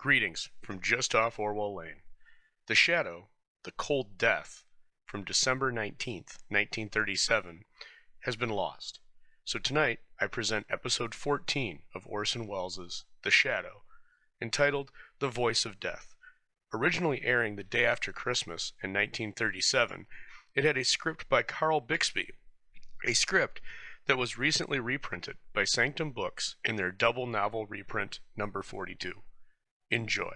Greetings from just off Orwell Lane. The Shadow, the Cold Death, from December 19th, 1937, has been lost. So tonight, I present episode 14 of Orson Welles' The Shadow, entitled The Voice of Death. Originally airing the day after Christmas in 1937, it had a script by Carl Bixby, a script that was recently reprinted by Sanctum Books in their double novel reprint number 42. Enjoy.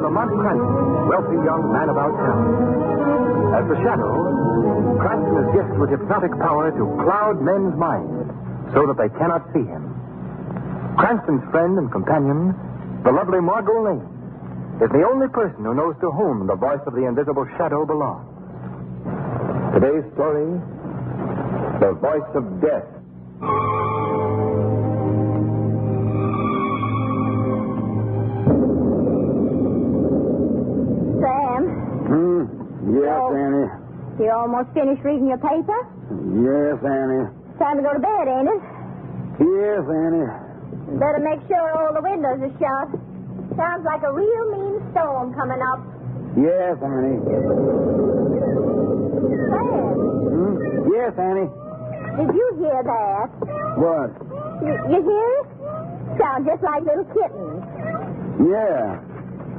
Lamont Cranston, wealthy young man about town. As the Shadow, Cranston is gifted with hypnotic power to cloud men's minds so that they cannot see him. Cranston's friend and companion, the lovely Margot, is the only person who knows to whom the voice of the invisible Shadow belongs. Today's story, The Voice of Death. Yes, Annie. You almost finished reading your paper? Yes, Annie. Time to go to bed, ain't it? Yes, Annie. Better make sure all the windows are shut. Sounds like a real mean storm coming up. Yes, Annie. Sam. Yes, Annie. Did you hear that? What? You hear it? Sounds just like little kittens. Yeah.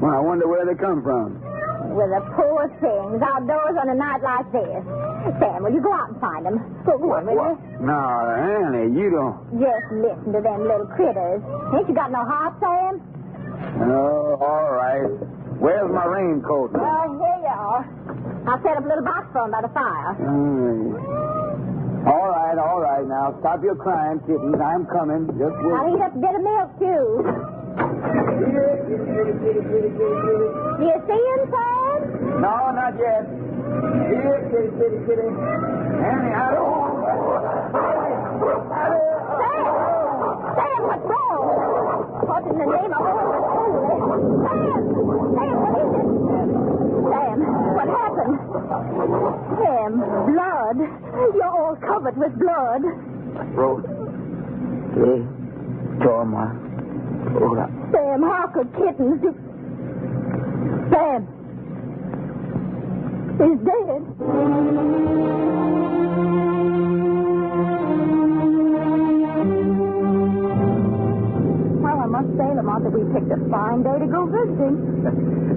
Well, I wonder where they come from. With the poor things outdoors on a night like this. Sam, will you go out and find them? Go on, will you? No, Annie, you don't. Just listen to them little critters. Ain't you got no heart, Sam? Oh, all right. Where's my raincoat? Well, here you are. I'll set up a little box for 'em by the fire. All right. Now, stop your crying, kittens. I'm coming. Just wait. I'll heat up a bit of milk, too. Do you see him, Sam? No, not yet. Here, kitty. Annie, I don't... Sam, what's wrong? What in the name of... Sam, what is it? Sam, what happened? Sam, blood. You're all covered with blood. Rose. Hey, Torma. Hold up. Sam, how could kittens do... Sam. He's dead. Well, I must say, Lamont, that we picked a fine day to go visiting.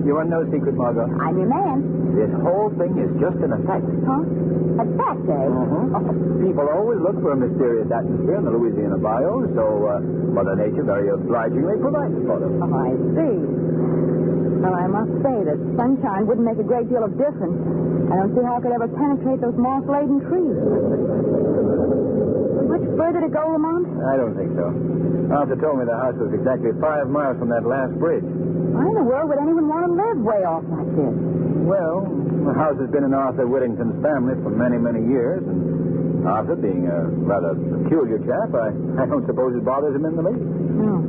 You want no secret, Margot? I'm your man. This whole thing is just an effect. Huh? A fact, eh? People always look for a mysterious atmosphere in the Louisiana bayou, so Mother Nature very obligingly provides for them. Oh, I see. Well, I must say that sunshine wouldn't make a great deal of difference. I don't see how it could ever penetrate those moss-laden trees. Much further to go, Lamont? I don't think so. Arthur told me the house was exactly 5 miles from that last bridge. Why in the world would anyone want to live way off like this? Well, the house has been in Arthur Whittington's family for many, many years, and Arthur, being a rather peculiar chap, I don't suppose it bothers him in the least. No.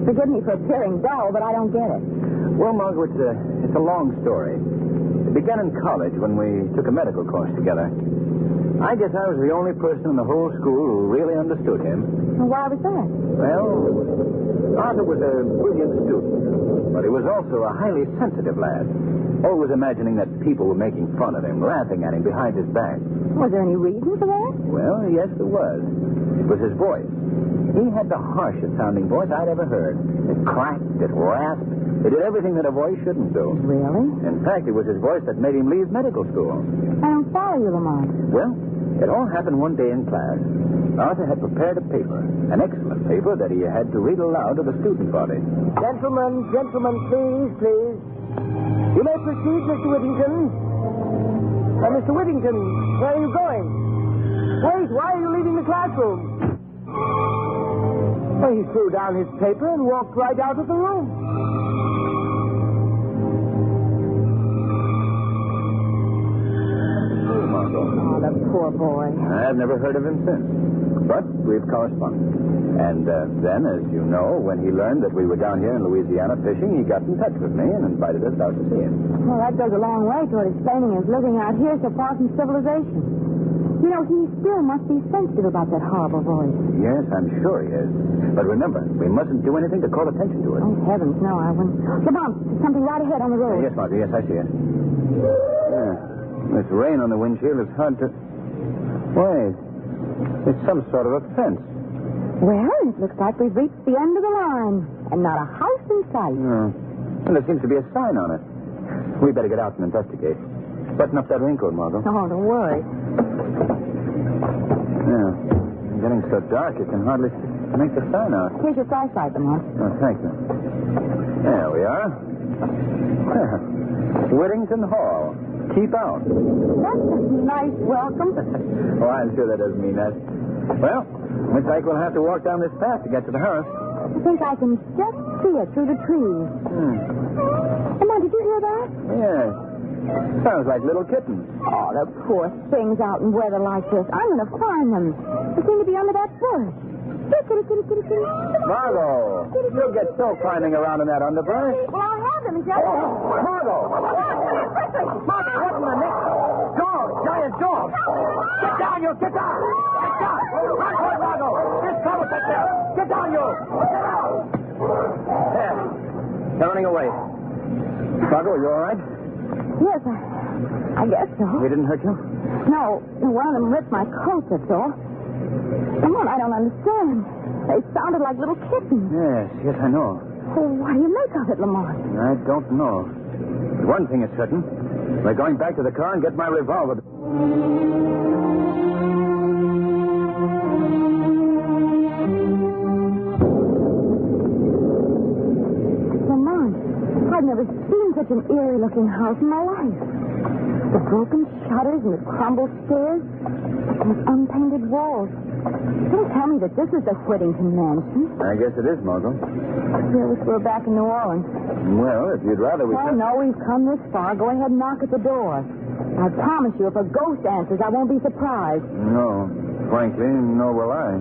Forgive me for appearing dull, but I don't get it. Well, Margaret, it's a long story. It began in college when we took a medical course together. I guess I was the only person in the whole school who really understood him. Well, why was that? Well, Arthur was a brilliant student, but he was also a highly sensitive lad, always imagining that people were making fun of him, laughing at him behind his back. Was there any reason for that? Well, yes, there was. It was his voice. He had the harshest-sounding voice I'd ever heard. It cracked, it rasped, it did everything that a voice shouldn't do. Really? In fact, it was his voice that made him leave medical school. I don't follow you, Lamont. Well, it all happened one day in class. Arthur had prepared a paper, an excellent paper that he had to read aloud to the student body. Gentlemen, please. You may proceed, Mr. Whittington. Mr. Whittington, where are you going? Wait, why are you leaving the classroom? He threw down his paper and walked right out of the room. Oh, the poor boy. I've never heard of him since. But we've corresponded. And then, as you know, when he learned that we were down here in Louisiana fishing, he got in touch with me and invited us out to see him. Well, that goes a long way toward explaining his living out here so far from civilization. You know, he still must be sensitive about that horrible voice. Yes, I'm sure he is. But remember, we mustn't do anything to call attention to it. Oh, heavens, no, I wouldn't. Lamont, there's something right ahead on the road. Yes, Margot, yes, I see it. Yeah. This rain on the windshield is hard to... Wait. It's some sort of a fence. Well, it looks like we've reached the end of the line, and not a house in sight. No. Well, there seems to be a sign on it. We better get out and investigate. Button up that raincoat, Margot. Oh, don't worry. Yeah. It's getting so dark you can hardly make the sign out. Here's your flashlight, Lamont. Oh, thank you. There we are. Whittington Hall. Keep out. That's a nice welcome. Oh, I'm sure that doesn't mean that. Well, looks like we'll have to walk down this path to get to the house. I think I can just see it through the trees. Lamont, did you hear that? Yes. Sounds like little kittens. Oh, the poor things out in weather like this. I'm going to find them. They seem to be under that bush. Kitty. Margot, you'll get so climbing around in that underbrush. Well, I'll have them, just... Oh, Margot! Margot, what in the neck? Dog, giant dog. Get down, you. Get down. Get down. Run for it, Margot. This cover take care. Get down, you. Get down. There. They're running away. Margot, you all right? Yes, I guess so. They didn't hurt you? No, one of them ripped my coat, that's all. Lamont, I don't understand. They sounded like little kittens. Yes, I know. Well, what do you make of it, Lamont? I don't know. But one thing is certain. We're going back to the car and get my revolver. Lamont, I've never seen such an eerie-looking house in my life. The broken shutters and the crumbled stairs and the unpainted walls. Don't tell me that this is the Whittington mansion. I guess it is, Margot. I wish we were back in New Orleans. Well, if you'd rather we... Oh, no, we've come this far. Go ahead and knock at the door. I promise you, if a ghost answers, I won't be surprised. No. Frankly, nor will I.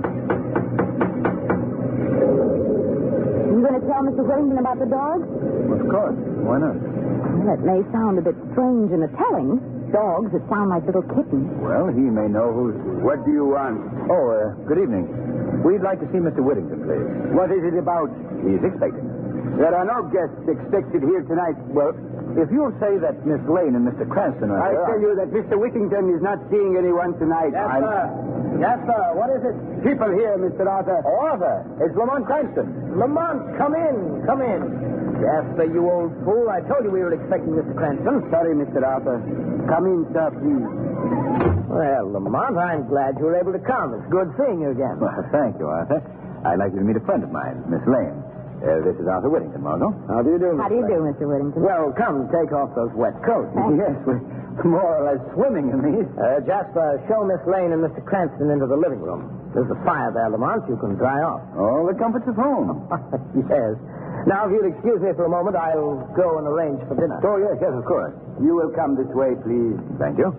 You going to tell Mr. Whittington about the dogs? Of course. Why not? Well, it may sound a bit strange in the telling. Dogs that sound like little kittens. Well, he may know who's... What do you want? Oh, good evening. We'd like to see Mr. Whittington, please. What is it about? He's expecting. There are no guests expected here tonight. Well, if you'll say that Miss Lane and Mr. Cranston are I here... tell you that Mr. Whittington is not seeing anyone tonight. Yes, sir. What is it? People here, Mr. Arthur. Oh, Arthur. It's Lamont Cranston. Lamont, come in. Come in. Jasper, you old fool. I told you we were expecting Mr. Cranston. Sorry, Mr. Arthur. Come in, sir, please. Well, Lamont, I'm glad you were able to come. It's good seeing you again. Well, thank you, Arthur. I'd like you to meet a friend of mine, Miss Lane. This is Arthur Whittington, Margot. How do you do, How do you do, Mr. Whittington? Well, come, take off those wet coats. Yes, we're more or less swimming in these. Jasper, show Miss Lane and Mr. Cranston into the living room. There's a fire there, Lamont. You can dry off. All the comforts of home. Yes. Now, if you'll excuse me for a moment, I'll go and arrange for dinner. Oh, yes, of course. You will come this way, please. Thank you.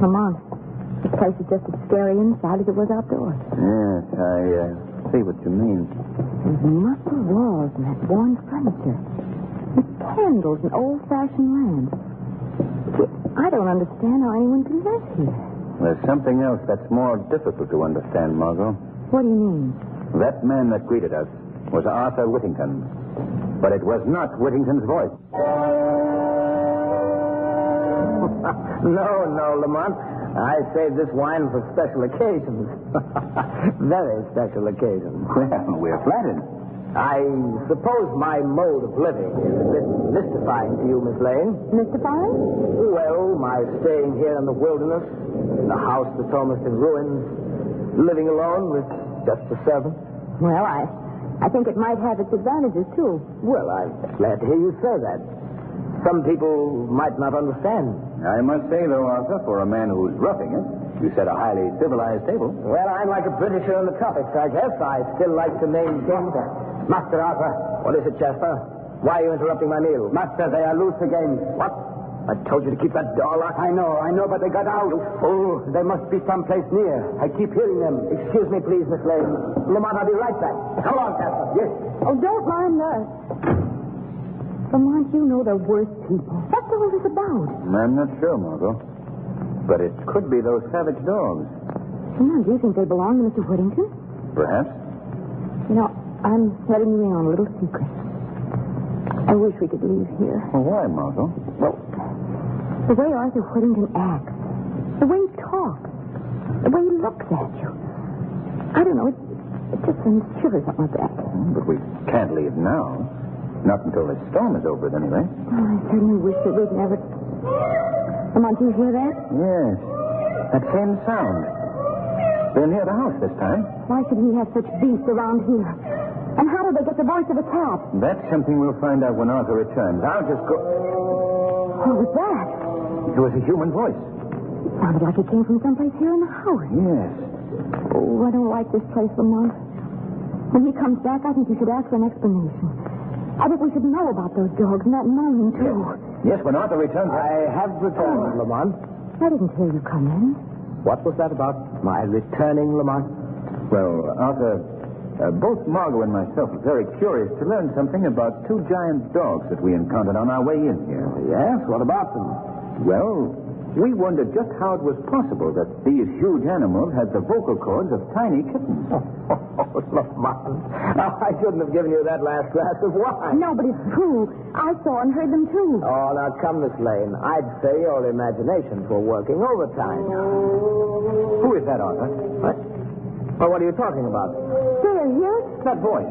Lamont, this place is just as scary inside as it was outdoors. Yes, I see what you mean. There's musty walls and that worn furniture. And candles and old-fashioned lamps. I don't understand how anyone can live here. There's something else that's more difficult to understand, Margot. What do you mean? That man that greeted us was Arthur Whittington. But it was not Whittington's voice. No, Lamont. I saved this wine for special occasions. Very special occasions. Well, we're flattered. I suppose my mode of living is a bit mystifying to you, Miss Lane. Mystifying? Well, my staying here in the wilderness, in the house that's almost in ruins, living alone with just a servant? Well, I think it might have its advantages, too. Well, I'm glad to hear you say that. Some people might not understand. I must say, though, Arthur, for a man who's roughing it, you set a highly civilized table. Well, I'm like a Britisher in the tropics, I guess. I still like to maintain that. Master Arthur. What is it, Jasper? Why are you interrupting my meal? Master, they are loose again. What? I told you to keep that door locked. I know, but they got out. Oh, they must be someplace near. I keep hearing them. Excuse me, please, Miss Lane. Lamont, I'll be right back. Come on, Jasper. Yes. Oh, don't mind us. Lamont, you know they're worse people. What's all this about? I'm not sure, Margot. But it could be those savage dogs. Lamont, do you think they belong to Mr. Whittington? Perhaps. You know, I'm letting you in on a little secret. I wish we could leave here. Well, why, Margot? Well, the way Arthur Whittington acts, the way he talks, the way he looks at you. I don't know, it just sends shivers up my back. But we can't leave now. Not until the storm is over, at any rate. Oh, I certainly wish that we'd never... Lamont, do you hear that? Yes. That same sound. They're near the house this time. Why should he have such beasts around here? And how did they get the voice of a cat? That's something we'll find out when Arthur returns. I'll just go... What was that? It was a human voice. It sounded like it came from someplace here in the house. Yes. Oh, I don't like this place, Lamont. When he comes back, I think you should ask for an explanation. I think we should know about those dogs and that mining, too. Yes, when Arthur returns... I have returned, Lamont. I didn't hear you come in. What was that about? My returning, Lamont? Well, Arthur, both Margot and myself are very curious to learn something about two giant dogs that we encountered on our way in here. Yes? What about them? Well, we wondered just how it was possible that these huge animals had the vocal cords of tiny kittens. Oh, Lamont. I shouldn't have given you that last glass of wine. No, but it's true. I saw and heard them, too. Oh, now come, Miss Lane. I'd say your imaginations were working overtime. Who is that, Arthur? What? Well, what are you talking about? There, hear it? That voice.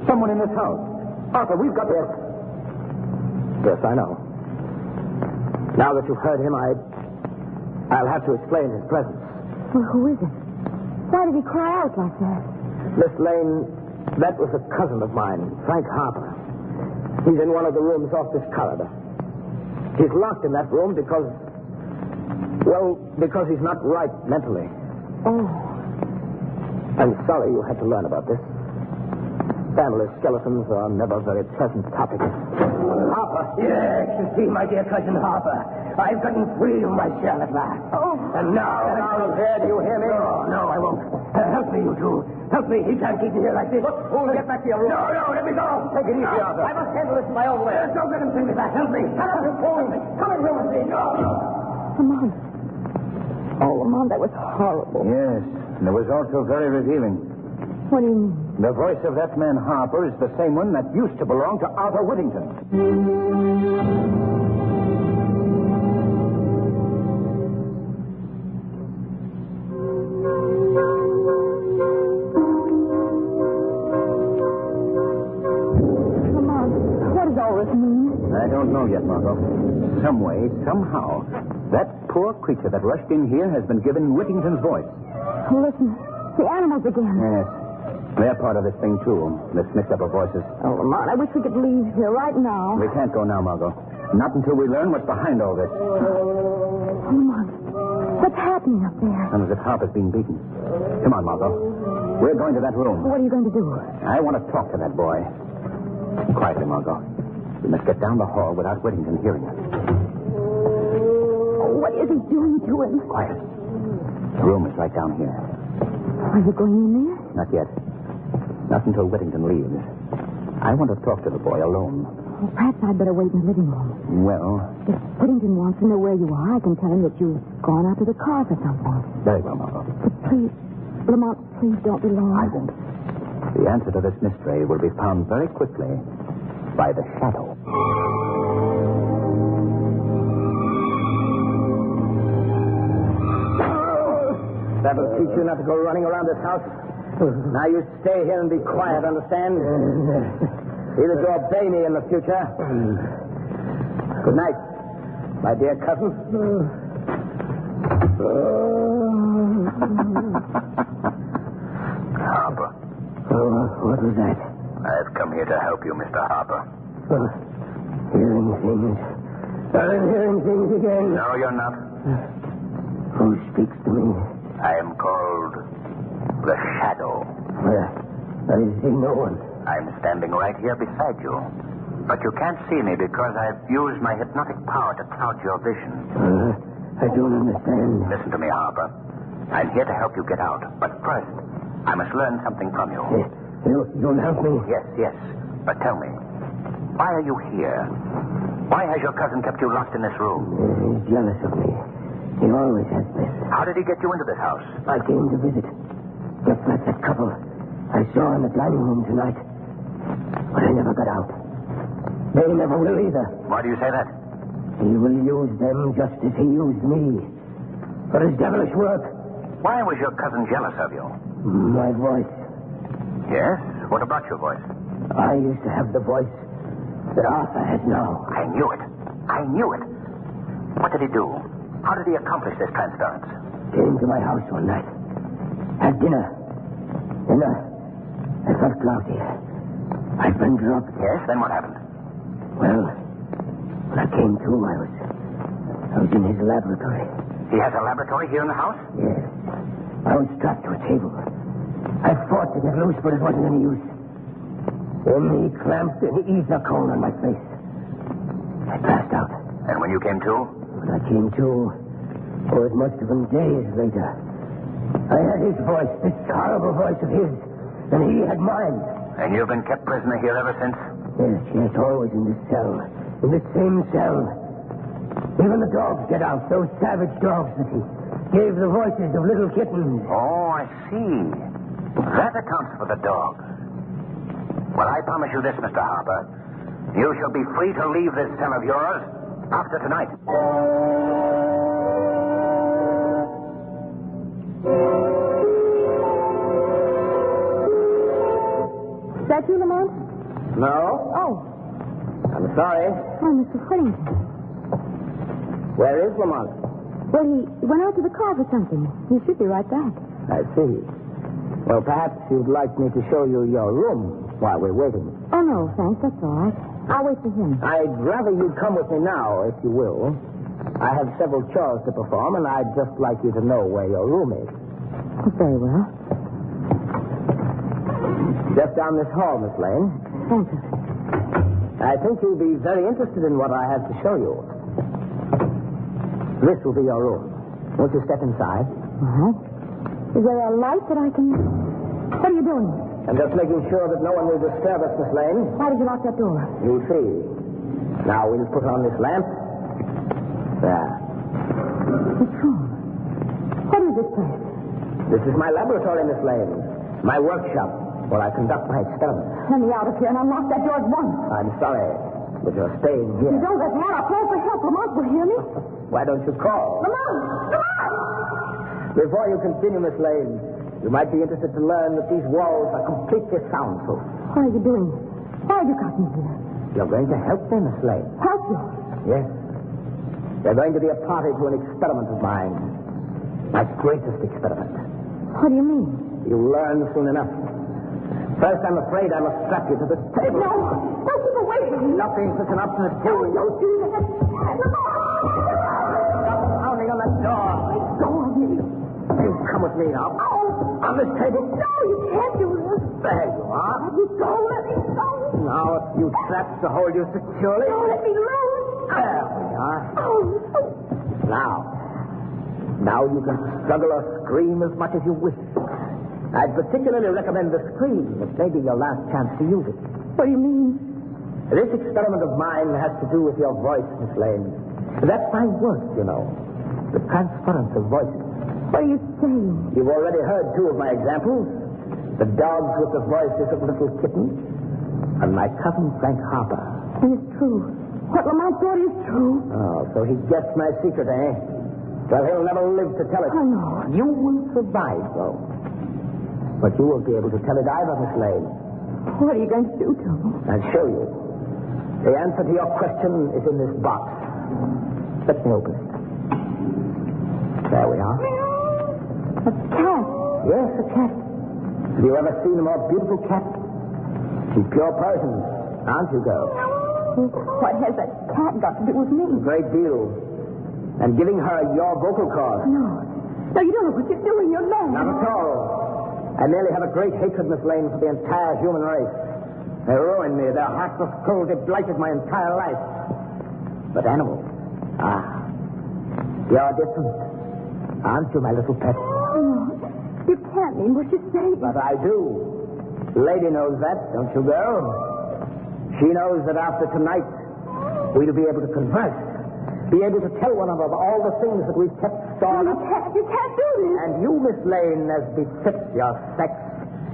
Someone in this house. Arthur, we've got Yes. Yes, I know. Now that you've heard him, I'll have to explain his presence. Well, who is it? Why did he cry out like that? Miss Lane, that was a cousin of mine, Frank Harper. He's in one of the rooms off this corridor. He's locked in that room because he's not right mentally. Oh. I'm sorry you had to learn about this. Family skeletons are never very pleasant topics. Harper. Yes, you see, my dear cousin Harper. I've gotten free of my shell at last. Oh. And now... do you hear me? No, I won't. Help me, you two. Help me. He can't keep me here like this. Look, get back to your room. No, let me go. Take it easy, Arthur. I must handle this my own way. Don't let him bring me back. Help me. Come in here with me. No. Lamont. Oh, Lamont, that was horrible. Yes, and it was also very revealing. What do you mean? The voice of that man Harper is the same one that used to belong to Arthur Whittington. Lamont, what does all this mean? I don't know yet, Margot. Some way, somehow, that poor creature that rushed in here has been given Whittington's voice. Oh, listen, the animals again. Yes. They're part of this thing, too. This mix-up of voices. Oh, Lamont, I wish we could leave here right now. We can't go now, Margot. Not until we learn what's behind all this. Lamont, what's happening up there? And as if Harper's being beaten. Come on, Margot. We're going to that room. What are you going to do? I want to talk to that boy. Quietly, Margot. We must get down the hall without Whittington hearing us. Oh, what is he doing to him? Quiet. The room is right down here. Are you going in there? Not yet. Not until Whittington leaves. I want to talk to the boy alone. Well, perhaps I'd better wait in the living room. Well, If Whittington wants to know where you are, I can tell him that you've gone out to the car for something. very well, Margot. But please, Lamont, please don't be long. I won't. The answer to this mystery will be found very quickly by the shadow. That'll teach you not to go running around this house. Now you stay here and be quiet, understand? Either to obey me in the future. Good night, my dear cousin. Harper. Oh, what was that? I've come here to help you, Mr. Harper. Hearing things. I'm hearing things again. No, you're not. Who speaks to me? I am called the Shadow. I see no one. I'm standing right here beside you. But you can't see me because I've used my hypnotic power to cloud your vision. I don't understand. Listen to me, Harper. I'm here to help you get out. But first, I must learn something from you. You'll help me? Yes. But tell me, why are you here? Why has your cousin kept you locked in this room? He's jealous of me. He always has been. How did he get you into this house? I came to visit. Just like that couple I saw in the dining room tonight. But I never got out. They never will either. Why do you say that? He will use them just as he used me. For his devilish work. Why was your cousin jealous of you? My voice. Yes? What about your voice? I used to have the voice that Arthur has now. I knew it. What did he do? How did he accomplish this transference? Came to my house one night. Had dinner. I felt drowsy. I'd been drugged. Yes? Then what happened? Well, when I came to, I was in his laboratory. He has a laboratory here in the house? Yes. I was strapped to a table. I fought to get loose, but it wasn't any use. Then he clamped an ether cone on my face. I passed out. And when you came to? When I came to, it must have been days later. I had his voice, this horrible voice of his, and he had mine. And you've been kept prisoner here ever since? Yes, always in this cell. In this same cell. Even the dogs get out, those savage dogs that he gave the voices of little kittens. Oh, I see. That accounts for the dog. Well, I promise you this, Mr. Harper. You shall be free to leave this cell of yours after tonight. Is that you, Lamont? No? Oh. I'm sorry. Oh, Mr. Whittington. Where is Lamont? Well, he went out to the car for something. He should be right back. I see. Well, perhaps you'd like me to show you your room while we're waiting. Oh, no, thanks. That's all right. I'll wait for him. I'd rather you'd come with me now, if you will. I have several chores to perform, and I'd just like you to know where your room is. Oh, very well. Just down this hall, Miss Lane. Thank you. I think you'll be very interested in what I have to show you. This will be your room. Won't you step inside? All right. Is there a light that I can... What are you doing? I'm just making sure that no one will disturb us, Miss Lane. Why did you lock that door? You'll see. Now we'll put on this lamp. There. What's wrong? What is this place? This is my laboratory, Miss Lane. My workshop, where I conduct my experiments. Let me out of here and unlock that door at once. I'm sorry, but you're staying You here. don't let me out. I'll call for help. Lamont will hear me. Why don't you call? Lamont! Lamont! Before you continue, Miss Lane, you might be interested to learn that these walls are completely soundproof. What are you doing? Why have you got me here? You're going to help me, Miss Lane. Help you? Yes. You're going to be a party to an experiment of mine. My greatest experiment. What do you mean? You'll learn soon enough. First, I'm afraid I must strap you to this table. No! Don't keep away from me! Nothing such an obstinate fool. Don't do that! Pounding on that door. Go on me. You come with me now. Oh! On this table. No, you can't do this. There you are. Let me go. Let me go. Now, a few straps to hold you securely. Don't let me loose. There we are. Oh. Now you can struggle or scream as much as you wish. I'd particularly recommend the scream. It may be your last chance to use it. What do you mean? This experiment of mine has to do with your voice, Miss Lane. That's my work, you know. The transference of voices. What are you saying? You've already heard two of my examples. The dogs with the voices of little kittens. And my cousin Frank Harper. And it's true. What Lamont thought is true. Oh, so he guessed my secret, eh? Well, he'll never live to tell it. I know. You will survive, though. But you won't be able to tell it either, Miss Lane. What are you going to do to me? I'll show you. The answer to your question is in this box. Let me open it. There we are. A cat. Yes, a cat. Have you ever seen a more beautiful cat? She's pure Persian, aren't you, girl? What has that cat got to do with me? A great deal. And giving her your vocal cords. No. No, you don't know what you're doing. You're mad. Not at all. I merely have a great hatred, Miss Lane, for the entire human race. They ruined me. Their heartless cruelty blighted my entire life. But animals, you're different. Aren't you, my little pet? No, you can't mean what you say. But I do. The lady knows that, don't you, girl? She knows that after tonight, we'll be able to converse. Be able to tell one another all the things that we've kept stored up. You can't do this. And you, Miss Lane, as befits your sex,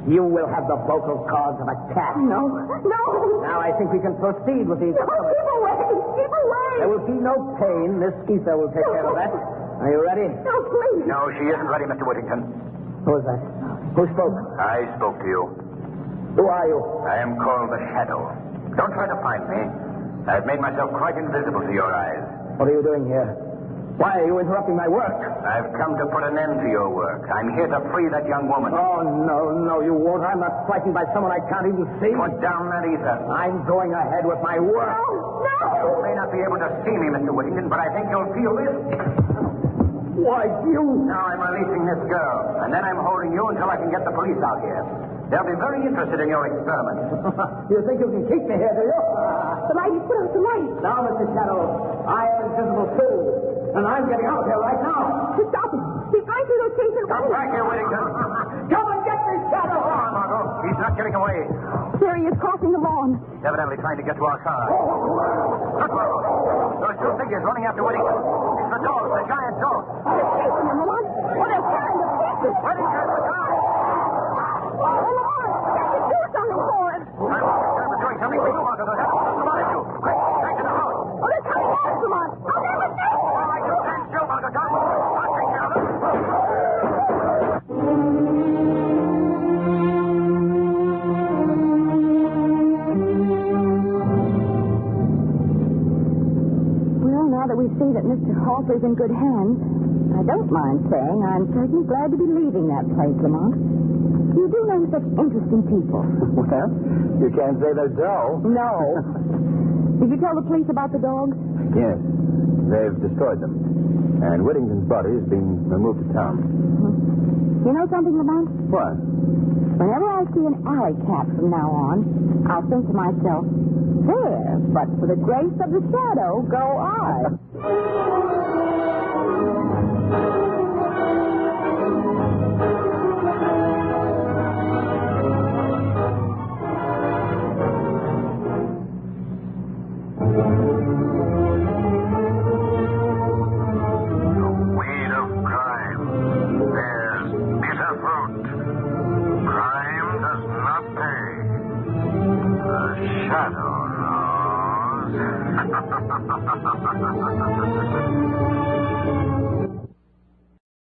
you will have the vocal cords of a cat. No. No. Now I think we can proceed with these. No, keep away. Keep away. There will be no pain. Miss Skeeter will take care of that. Are you ready? No, please. No, she isn't ready, Mr. Whittington. Who is that? Who spoke? I spoke to you. Who are you? I am called the Shadow. Don't try to find me. I've made myself quite invisible to your eyes. What are you doing here? Why are you interrupting my work? I've come to put an end to your work. I'm here to free that young woman. Oh, no, you won't. I'm not frightened by someone I can't even see. Put down that ether. I'm going ahead with my work. No. You may not be able to see me, Mr. Whittington, but I think you'll feel this. Why, you... Now I'm releasing this girl, and then I'm holding you until I can get the police out here. They'll be very interested in your experiment. You think you can keep me here, do you? The light. Put out the light. Now, Mr. Shadow, I am invisible too. And I'm getting out here right now. Stop him. He's going through those cases. Come back here, Whittington. Come and get this Shadow. Come on, Margot. He's not getting away. There he is, crossing the lawn. Evidently trying to get to our car. Look, Margot. Those two figures running after Whittington. It's the dogs, the giant dogs. They're chasing him, Lamont. Well, they're tearing the pieces. Whittington, the car. Oh, Lamont, you should do something for him. I'm doing something for you, Margot. They'll have to come on at you. Quick, back to the house. Oh, they're coming at us, Lamont. I'll never say. All right, you stand still, Margot. I'll take care of them. Well, now that we see that Mr. Hawker's in good hands, I don't mind saying I'm certainly glad to be leaving that place, Lamont. You do know such interesting people. Well, you can't say they're dull. No. Did you tell the police about the dogs? Yes. They've destroyed them. And Whittington's body is being removed to town. You know something, Lamont? What? Whenever I see an alley cat from now on, I'll think to myself, there, but for the grace of the Shadow, go I. Weed of crime bears bitter fruit. Crime does not pay. The Shadow knows.